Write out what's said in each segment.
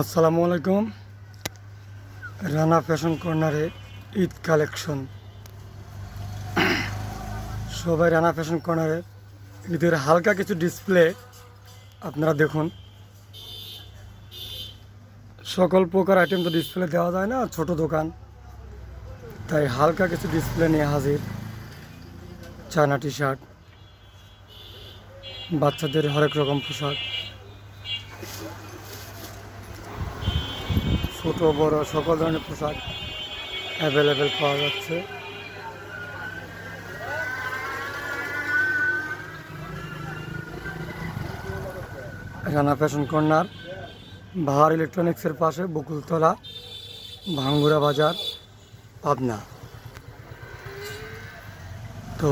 আসসালামু আলাইকুম। রানা ফ্যাশন কর্নারে ঈদ কালেকশন। সবাই রানা ফ্যাশন কর্নারে ঈদের হালকা কিছু ডিসপ্লে আপনারা দেখুন। সকল প্রকার আইটেম তো ডিসপ্লে দেওয়া যায় না, ছোট দোকান, তাই হালকা কিছু ডিসপ্লে নিয়ে হাজির। চায়না টি শার্ট, বাচ্চাদের হরেক রকম পোশাক, ছোট বড় সকল ধরনের পোশাক অ্যাভেলেবেল পাওয়া যাচ্ছে। রানা ফ্যাশন কর্নার বাহার ইলেকট্রনিক্সের পাশে, বকুলতলা, ভাঙ্গুরা বাজার, পাবনা। তো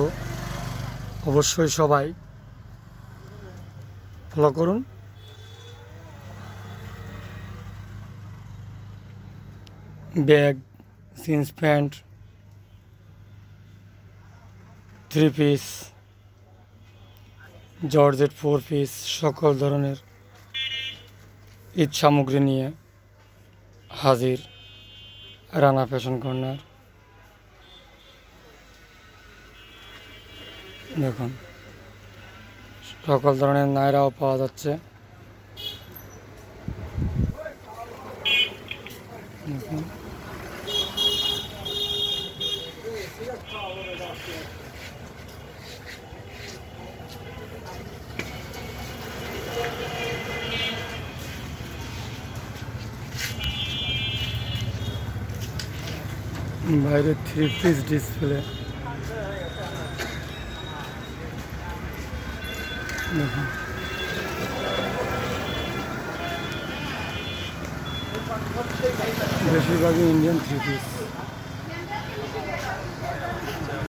অবশ্যই সবাই ফলো করুন। Bag, jeans pant, three piece, georgette four piece, সকল ধরনের ঈদ সামগ্রী নিয়ে হাজির রানা ফ্যাশন কর্নার। দেখুন, সকল ধরনের নায়রাও পাওয়া যাচ্ছে। দেখুন, বাইরে থ্রি পিস ডিসপ্লে। দেখুন, বেশিরভাগই ইন্ডিয়ান থ্রি পিস।